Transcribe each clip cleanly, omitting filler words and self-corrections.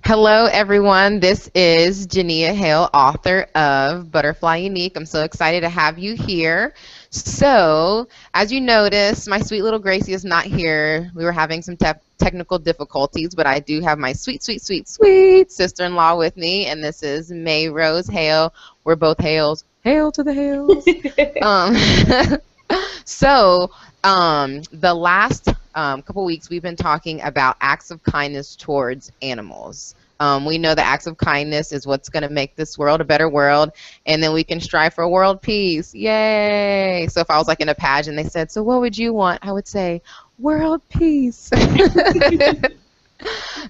Hello, everyone. This is Maerose Hale, author of Butterfly Unique. I'm so excited to have you here. So, as you notice, my sweet little Gracie is not here. We were having some technical difficulties, but I do have my sweet, sweet, sweet, sweet sister-in-law with me, and this is Mayrose Hale. We're both Hales. Hail to the Hales. The last couple weeks we've been talking about acts of kindness towards animals. We know that acts of kindness is what's going to make this world a better world, and then we can strive for world peace. Yay! So if I was like in a pageant, they said, so what would you want? I would say, world peace.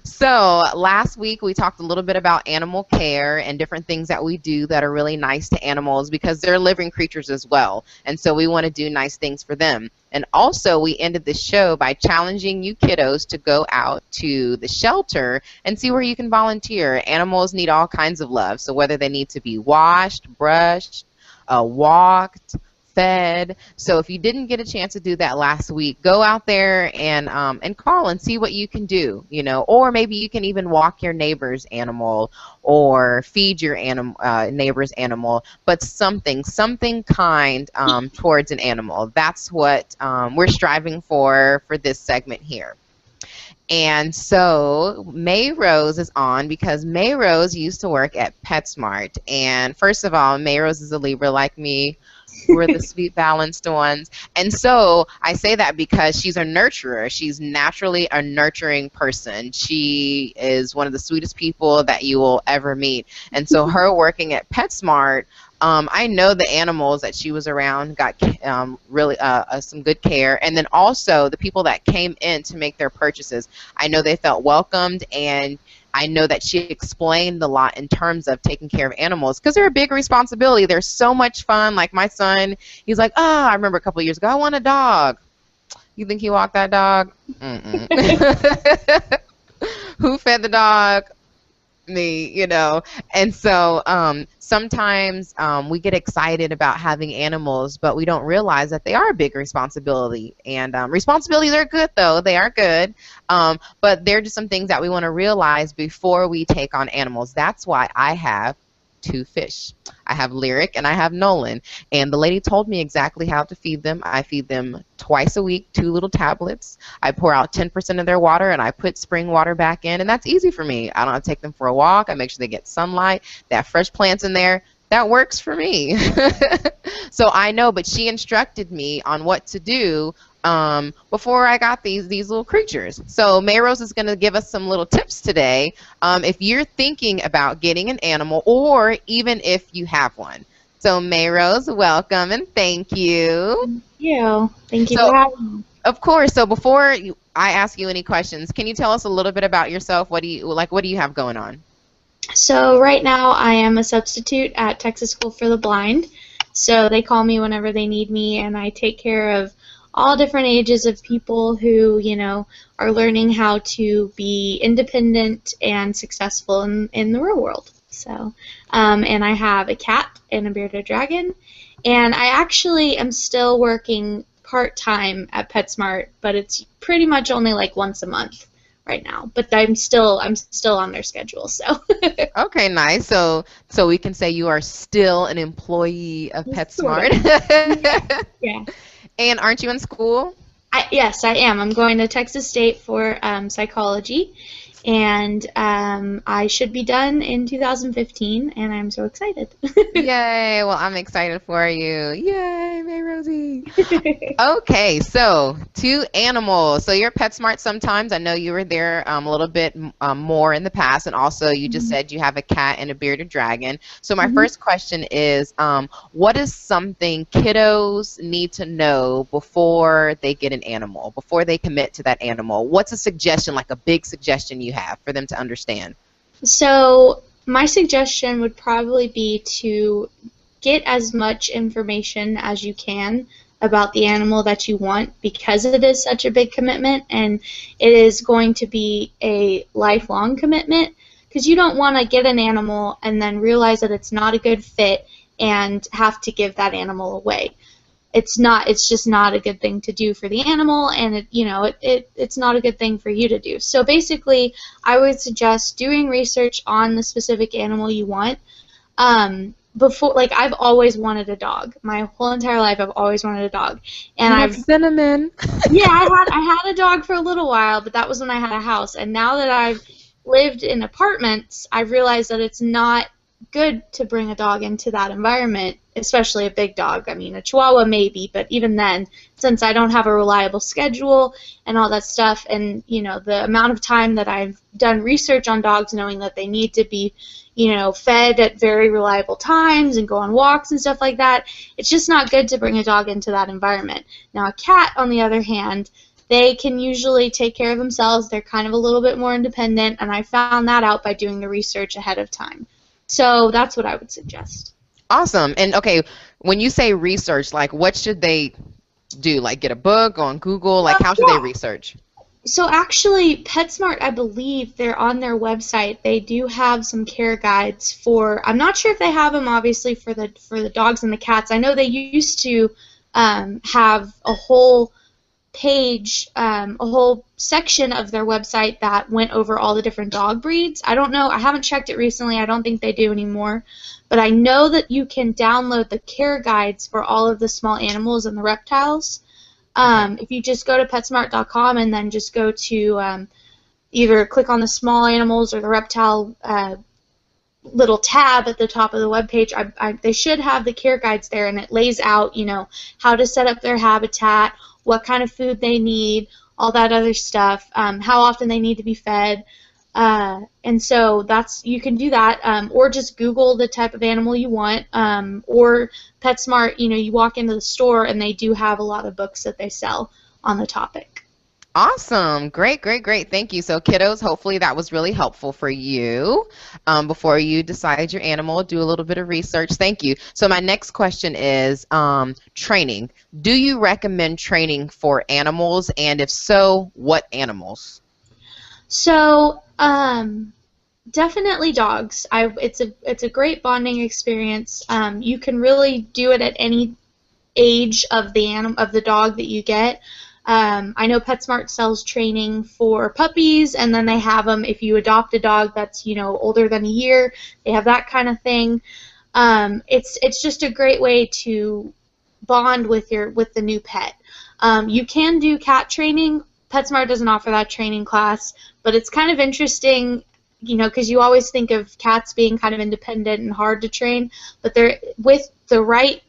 So last week we talked a little bit about animal care and different things that we do that are really nice to animals because they're living creatures as well. And so we want to do nice things for them. And also we ended the show by challenging you kiddos to go out to the shelter and see where you can volunteer. Animals need all kinds of love. So whether they need to be washed, brushed, walked, fed. So if you didn't get a chance to do that last week, go out there and call and see what you can do, you know, or maybe you can even walk your neighbor's animal or feed your neighbor's animal, but something kind towards an animal. That's what we're striving for this segment here. And so Mayrose is on because Mayrose used to work at PetSmart. And first of all, Mayrose is a Libra like me. We're the sweet, balanced ones. And so I say that because she's a nurturer. She's naturally a nurturing person. She is one of the sweetest people that you will ever meet. And so her working at PetSmart, I know the animals that she was around got really some good care. And then also the people that came in to make their purchases, I know they felt welcomed, and I know that she explained a lot in terms of taking care of animals because they're a big responsibility. They're so much fun. Like my son, he's like, oh, I remember a couple of years ago, I want a dog. You think he walked that dog? Mm-mm. Who fed the dog? Me, you know. And so sometimes we get excited about having animals, but we don't realize that they are a big responsibility. And responsibilities are good, though. They are good. But they're just some things that we want to realize before we take on animals. That's why I have two fish. I have Lyric and I have Nolan. And the lady told me exactly how to feed them. I feed them twice a week, 2 little tablets. I pour out 10% of their water and I put spring water back in, and that's easy for me. I don't have to take them for a walk. I make sure they get sunlight. They have fresh plants in there. That works for me. So I know, but she instructed me on what to do before I got these little creatures. So Mayrose is going to give us some little tips today if you're thinking about getting an animal or even if you have one. So Mayrose, welcome and thank you. Thank you for having me. Of course. So before I ask you any questions, can you tell us a little bit about yourself? What do you have going on? So right now I am a substitute at Texas School for the Blind. So they call me whenever they need me, and I take care of all different ages of people who, you know, are learning how to be independent and successful in the real world. So, and I have a cat and a bearded dragon, and I actually am still working part-time at PetSmart, but it's pretty much only like once a month right now. But I'm still on their schedule. So. Okay, nice. So we can say you are still an employee of PetSmart. Yeah. And aren't you in school? Yes, I am. I'm going to Texas State for psychology, and I should be done in 2015, and I'm so excited. Yay! Well, I'm excited for you. Yay, Mayrose. Okay, so 2 animals. So you're at PetSmart sometimes. I know you were there a little bit more in the past, and also you just said you have a cat and a bearded dragon. So my first question is, what is something kiddos need to know before they get an animal, before they commit to that animal? What's a suggestion, like a big suggestion you have for them to understand? So my suggestion would probably be to get as much information as you can about the animal that you want, because it is such a big commitment and it is going to be a lifelong commitment, because you don't want to get an animal and then realize that it's not a good fit and have to give that animal away. it's just not a good thing to do for the animal, and it's not a good thing for you to do. So basically, I would suggest doing research on the specific animal you want. Before, like, I've always wanted a dog. My whole entire life, I've always wanted a dog, and I've cinnamon. yeah, I had a dog for a little while, but that was when I had a house. And now that I've lived in apartments, I've realized that it's not good to bring a dog into that environment, especially a big dog. I mean, a Chihuahua maybe, but even then, since I don't have a reliable schedule and all that stuff, and the amount of time that I've done research on dogs, knowing that they need to be fed at very reliable times and go on walks and stuff like that, it's just not good to bring a dog into that environment. Now, a cat, on the other hand, they can usually take care of themselves. They're kind of a little bit more independent, and I found that out by doing the research ahead of time. So that's what I would suggest. Awesome. And okay, when you say research, like, what should they do? Like, get a book on Google? Like, how should they research? So actually, PetSmart, I believe they're on their website. They do have some care guides for. I'm not sure if they have them, obviously, for the dogs and the cats. I know they used to have a whole page, a whole section of their website that went over all the different dog breeds. I don't know. I haven't checked it recently. I don't think they do anymore. But I know that you can download the care guides for all of the small animals and the reptiles. If you just go to PetSmart.com and then just go to either click on the small animals or the reptile little tab at the top of the webpage, they should have the care guides there, and it lays out, how to set up their habitat, what kind of food they need, all that other stuff, how often they need to be fed. And so you can do that, or just Google the type of animal you want, or PetSmart, you walk into the store and they do have a lot of books that they sell on the topic. Awesome. Great, great, great. Thank you. So, kiddos, hopefully that was really helpful for you. Before you decide your animal, do a little bit of research. Thank you. So my next question is training. Do you recommend training for animals? And if so, what animals? So, definitely dogs. It's a great bonding experience. You can really do it at any age of the dog that you get. I know PetSmart sells training for puppies, and then they have them if you adopt a dog that's older than a year. They have that kind of thing. It's just a great way to bond with the new pet. You can do cat training. PetSmart doesn't offer that training class, but it's kind of interesting, because you always think of cats being kind of independent and hard to train, but with the right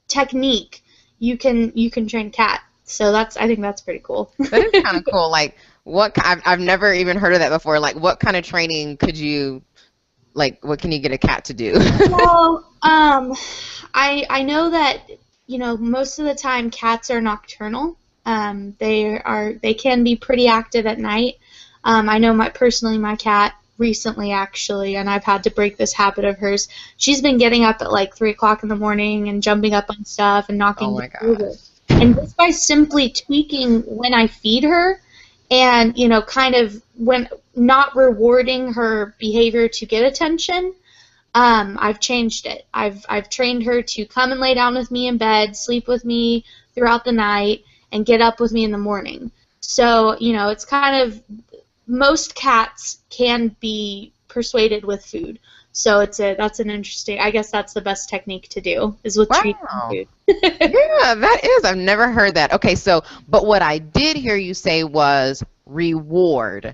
technique, you can train cat. So I think that's pretty cool. That is kind of cool. Like, I've never even heard of that before. Like, what kind of training what can you get a cat to do? Well, I know that, most of the time cats are nocturnal. They can be pretty active at night. I know personally my cat recently, actually, and I've had to break this habit of hers. She's been getting up at like 3 o'clock in the morning and jumping up on stuff and knocking over. And just by simply tweaking when I feed her and, kind of when not rewarding her behavior to get attention, I've changed it. I've trained her to come and lay down with me in bed, sleep with me throughout the night, and get up with me in the morning. So, it's kind of, most cats can be persuaded with food. So that's an interesting, I guess that's the best technique to do, is with treating food. Yeah, that is. I've never heard that. Okay, but what I did hear you say was reward.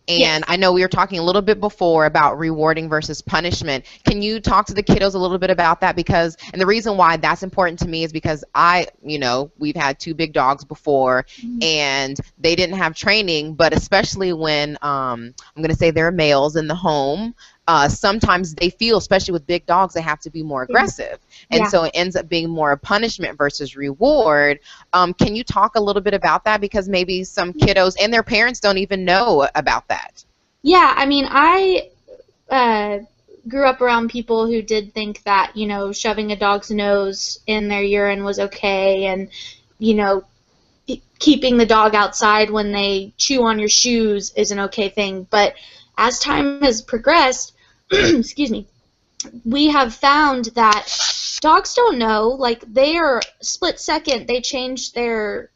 And yes. I know we were talking a little bit before about rewarding versus punishment. Can you talk to the kiddos a little bit about that? And the reason why that's important to me is because we've had 2 big dogs before, and they didn't have training, but especially when, I'm going to say there are males in the home, sometimes they feel, especially with big dogs, they have to be more aggressive. And so it ends up being more a punishment versus reward. Can you talk a little bit about that? Because maybe some kiddos and their parents don't even know about that. Yeah, I mean, I grew up around people who did think that, shoving a dog's nose in their urine was okay, and, keeping the dog outside when they chew on your shoes is an okay thing. But as time has progressed, excuse me, we have found that dogs don't know. Like, they are split second. They change their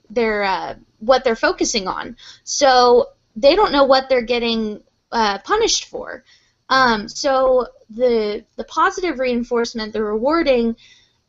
what they're focusing on. So they don't know what they're getting punished for. So the positive reinforcement, the rewarding,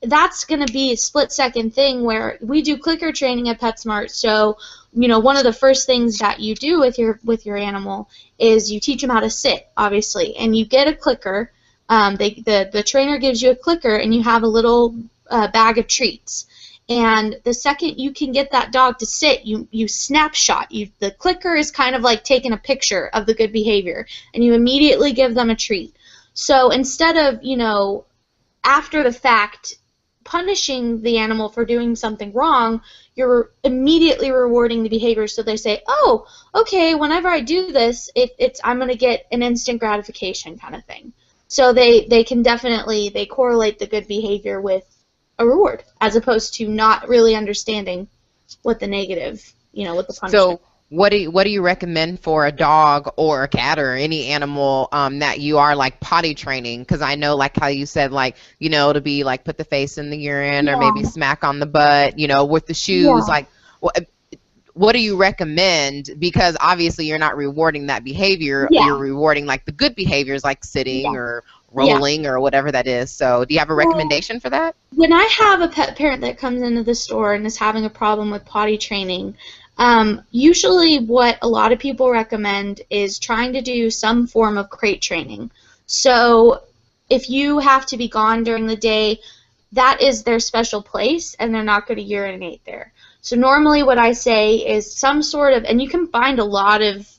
that's going to be a split-second thing where we do clicker training at PetSmart. So, you know, one of the first things that you do with your animal is you teach them how to sit, obviously, and you get a clicker. The trainer gives you a clicker, and you have a little bag of treats. And the second you can get that dog to sit, you snapshot. The clicker is kind of like taking a picture of the good behavior, and you immediately give them a treat. So instead of, you know, after the fact punishing the animal for doing something wrong, you're immediately rewarding the behavior. So they say, oh, okay, whenever I do this, I'm going to get an instant gratification kind of thing. So they can definitely, they correlate the good behavior with a reward, as opposed to not really understanding what the negative, you know, what the punishment. So what do you recommend for a dog or a cat or any animal that you are like potty training? Because I know, like how you said, like, you know, to be like put the face in the urine or maybe smack on the butt, you know, with the shoes. Like, what do you recommend? Because obviously you're not rewarding that behavior. You're rewarding like the good behaviors, like sitting or rolling or whatever that is. So do you have a recommendation for that? When I have a pet parent that comes into the store and is having a problem with potty training, usually what a lot of people recommend is trying to do some form of crate training. So if you have to be gone during the day, that is their special place, and they're not going to urinate there. So normally what I say is some sort of, and you can find a lot of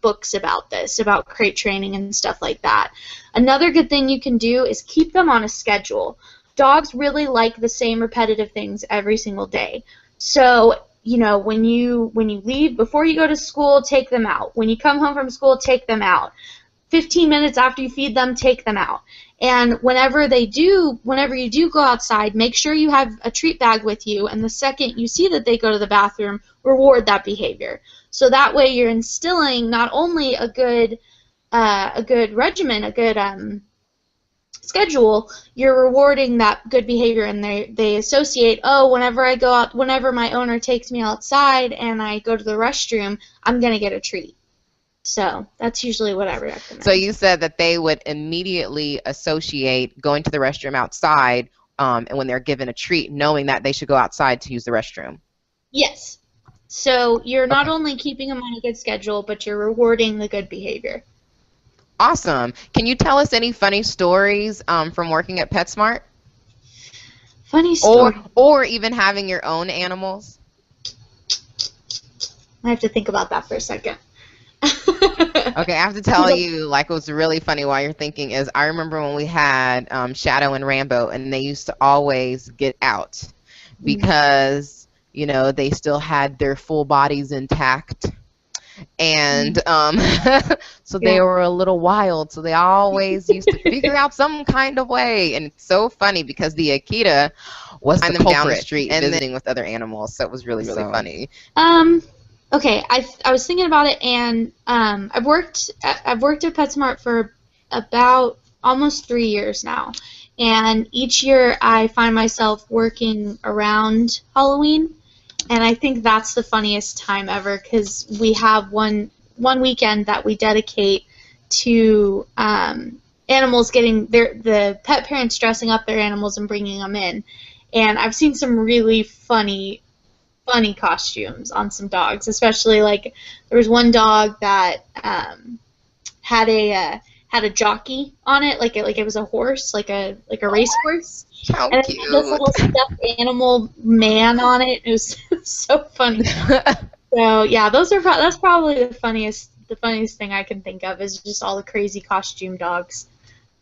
books about this, about crate training and stuff like that. Another good thing you can do is keep them on a schedule. Dogs really like the same repetitive things every single day. So, you know, when you leave, before you go to school, take them out. When you come home from school, take them out. 15 minutes after you feed them, take them out. And whenever you do go outside, make sure you have a treat bag with you, and the second you see that they go to the bathroom, reward that behavior. So that way you're instilling not only a good regimen, a good schedule, you're rewarding that good behavior, and they associate, oh, whenever I go out, whenever my owner takes me outside and I go to the restroom, I'm going to get a treat. So that's usually what I recommend. So you said that they would immediately associate going to the restroom outside and when they're given a treat, knowing that they should go outside to use the restroom. Yes. So you're not only keeping them on a good schedule, but you're rewarding the good behavior. Awesome. Can you tell us any funny stories from working at PetSmart? Funny story. Or even having your own animals? I have to think about that for a second. Okay, I have to tell you, like, what's really funny while you're thinking is I remember when we had Shadow and Rambo, and they used to always get out because, you know, they still had their full bodies intact. And so they were a little wild, so they always used to figure out some kind of way. And it's so funny because the Akita was the culprit down the street and visiting with other animals, so it was really, really funny. Okay, I was thinking about it, and I've worked at PetSmart for about almost 3 years now, and each year I find myself working around Halloween, and I think that's the funniest time ever because we have one weekend that we dedicate to animals getting the pet parents dressing up their animals and bringing them in, and I've seen some really funny costumes on some dogs, especially like there was one dog that had a jockey on it, like it was a horse, like a racehorse. How and cute. It had this little stuffed animal man on it. It was so funny. So yeah, that's probably the funniest thing I can think of is just all the crazy costume dogs.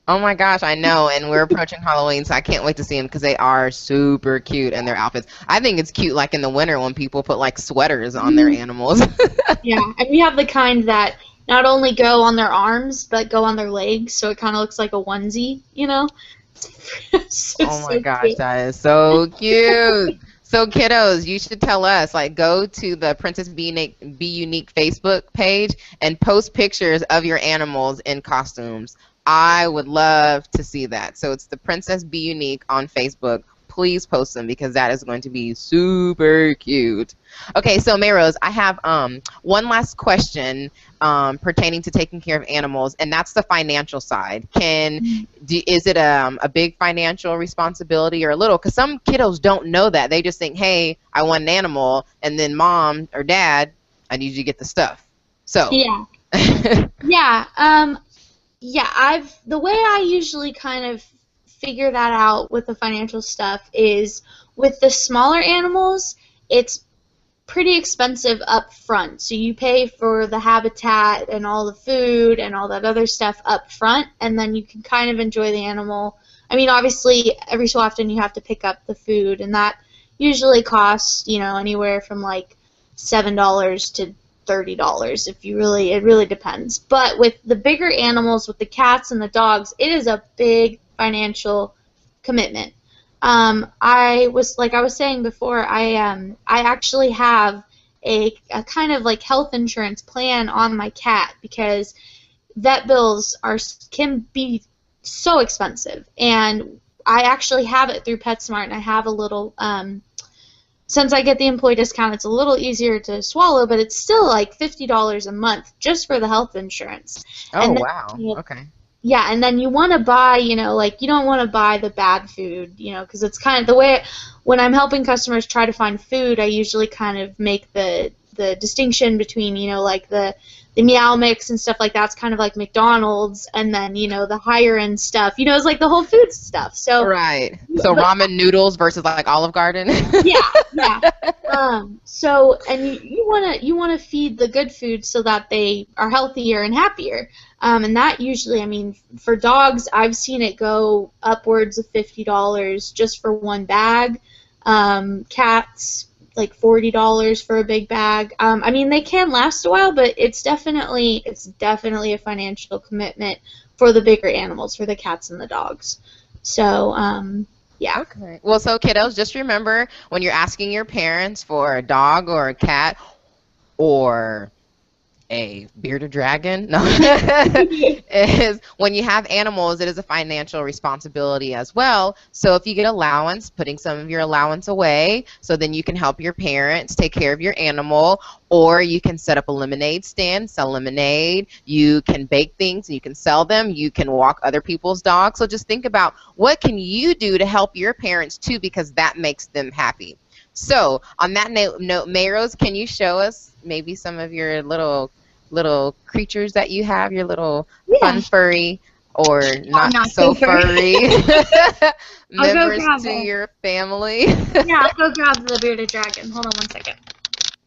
Oh my gosh, I know, and we're approaching Halloween, so I can't wait to see them because they are super cute in their outfits. I think it's cute like in the winter when people put like sweaters on their animals. Yeah, and we have the kind that not only go on their arms, but go on their legs, so it kind of looks like a onesie, you know? Oh my gosh, that is so cute. So kiddos, you should tell us, like, go to the PrincessBUnique Facebook page and post pictures of your animals in costumes. I would love to see that. So it's the PrincessBUnique on Facebook. Please post them because that is going to be super cute. Okay, so Mayrose, I have one last question pertaining to taking care of animals, and that's the financial side. Is it a big financial responsibility or a little? Because some kiddos don't know that. They just think, hey, I want an animal, and then mom or dad, I need you to get the stuff. So Yeah. Yeah. Yeah, the way I usually kind of figure that out with the financial stuff is with the smaller animals, it's pretty expensive up front. So you pay for the habitat and all the food and all that other stuff up front, and then you can kind of enjoy the animal. I mean, obviously, every so often you have to pick up the food, and that usually costs, anywhere from like $7 to $30 if you really, it really depends. But with the bigger animals, with the cats and the dogs, it is a big financial commitment. I was saying before, I actually have a kind of like health insurance plan on my cat because vet bills can be so expensive, and I actually have it through PetSmart, and I have a little since I get the employee discount, it's a little easier to swallow, but it's still like $50 a month just for the health insurance. Oh, And then, wow. Okay. yeah, and then you want to buy, like you don't want to buy the bad food, because it's kind of the way when I'm helping customers try to find food, I usually kind of make the distinction between, like the Meow Mix and stuff like that's kind of like McDonald's, and then, the higher end stuff, it's like the Whole Foods stuff. So right. So ramen noodles versus like Olive Garden. yeah. So and you wanna feed the good food so that they are healthier and happier. And that usually, I mean, for dogs, I've seen it go upwards of $50 just for one bag. Cats, like $40 for a big bag. I mean, they can last a while, but it's definitely a financial commitment for the bigger animals, for the cats and the dogs. So, yeah. Okay. Well, so kiddos, just remember when you're asking your parents for a dog or a cat or a bearded dragon, no, is when you have animals, it is a financial responsibility as well. So if you get allowance, putting some of your allowance away, so then you can help your parents take care of your animal, or you can set up a lemonade stand, sell lemonade, you can bake things and you can sell them, you can walk other people's dogs. So just think about what can you do to help your parents too, because that makes them happy. So on that note, Mayrose, can you show us maybe some of your little creatures that you have, your little fun furry or not so furry members to your family? Yeah, I'll go grab the bearded dragon. Hold on one second.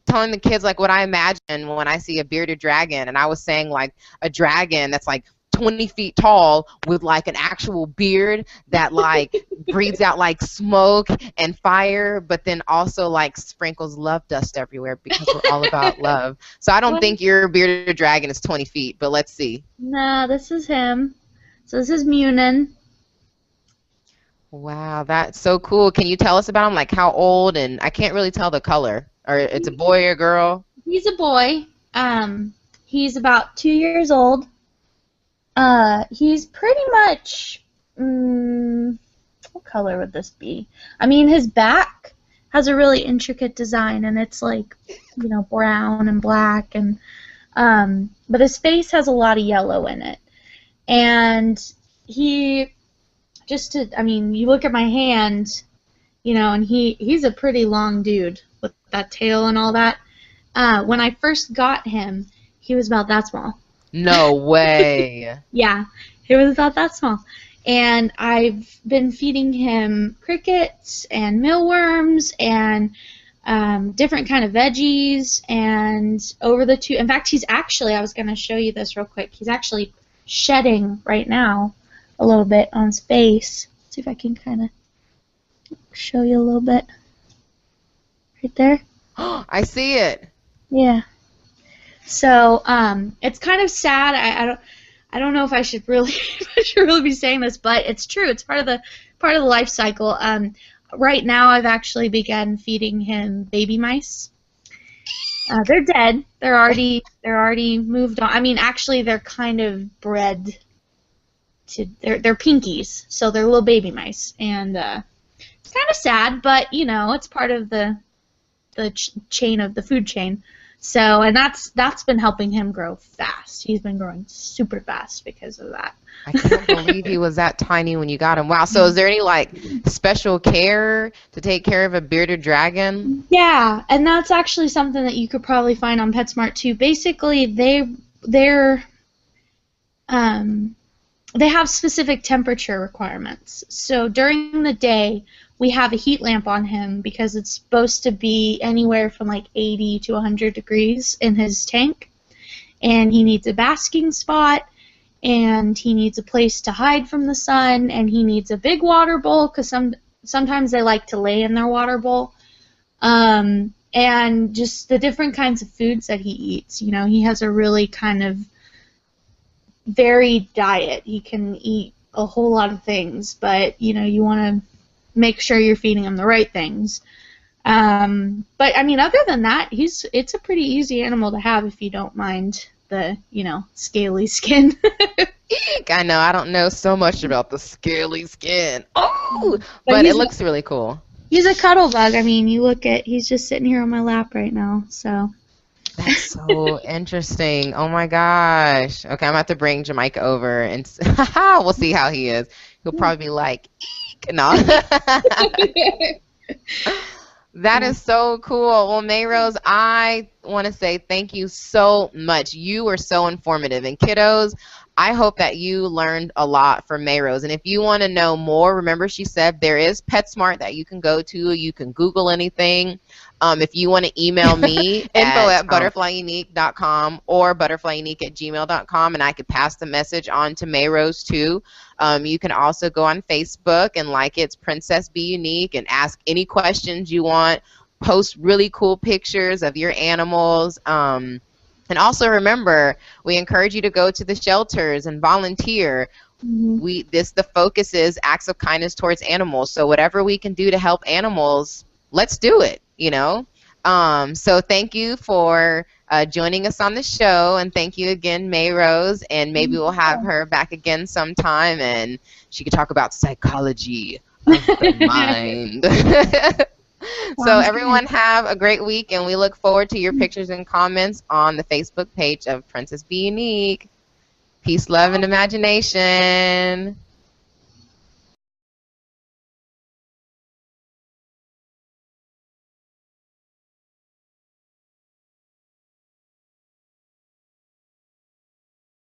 Telling the kids like what I imagine when I see a bearded dragon, and I was saying like a dragon that's like 20 feet tall with like an actual beard that like breathes out like smoke and fire, but then also like sprinkles love dust everywhere because we're all about love. So I don't think your bearded dragon is 20 feet, but let's see. No, this is him. So this is Munin. Wow, that's so cool. Can you tell us about him, like how old? And I can't really tell the color. Or it's a boy or girl? He's a boy. He's about 2 years old. He's pretty much, what color would this be? I mean, his back has a really intricate design, and it's like, brown and black, and but his face has a lot of yellow in it. And you look at my hand, and he's a pretty long dude with that tail and all that. When I first got him, he was about that small. No way. Yeah, he was about that small. And I've been feeding him crickets and mealworms and different kind of veggies. And in fact, he's actually, I was going to show you this real quick. He's actually shedding right now a little bit on his face. Let's see if I can kind of show you a little bit. Right there. I see it. Yeah. So it's kind of sad. I don't know if I should really be saying this, but it's true. It's part of the life cycle. Right now, I've actually begun feeding him baby mice. They're dead. They're already moved on. I mean, actually, they're kind of bred they're pinkies, so they're little baby mice, and it's kind of sad, but you know, it's part of the chain of the food chain. So, and that's been helping him grow fast. He's been growing super fast because of that. I can't believe he was that tiny when you got him. Wow. So is there any like special care to take care of a bearded dragon? Yeah, and that's actually something that you could probably find on PetSmart too. Basically, they have specific temperature requirements. So during the day, we have a heat lamp on him because it's supposed to be anywhere from like 80 to 100 degrees in his tank. And he needs a basking spot, and he needs a place to hide from the sun, and he needs a big water bowl because sometimes they like to lay in their water bowl. And just the different kinds of foods that he eats. You know, he has a really kind of varied diet. He can eat a whole lot of things, but you know, you want to make sure you're feeding him the right things. But I mean, other than that, it's a pretty easy animal to have if you don't mind the, you know, scaly skin. Eek, I know, I don't know so much about the scaly skin. Oh, but it looks really cool. He's a cuddle bug. I mean, he's just sitting here on my lap right now, so. That's so interesting. Oh my gosh. Okay, I'm going to have to bring Jamaica over and we'll see how he is. He'll probably be like, eek. No. That is so cool. Well, Mayrose, I want to say thank you so much. You were so informative. And kiddos, I hope that you learned a lot from Mayrose. And if you want to know more, remember she said there is PetSmart that you can go to. You can Google anything. If you want to email me, info@butterflyunique.com or butterflyunique@gmail.com, and I could pass the message on to Mayrose too. You can also go on Facebook and like it's PrincessBUnique and ask any questions you want. Post really cool pictures of your animals. And also remember, we encourage you to go to the shelters and volunteer. The focus is acts of kindness towards animals. So whatever we can do to help animals, let's do it, you know. So thank you for joining us on the show, and thank you again, Mayrose, and maybe we'll have her back again sometime, and she could talk about psychology of the mind. So everyone have a great week, and we look forward to your pictures and comments on the Facebook page of PrincessBUnique. Peace, love, and imagination.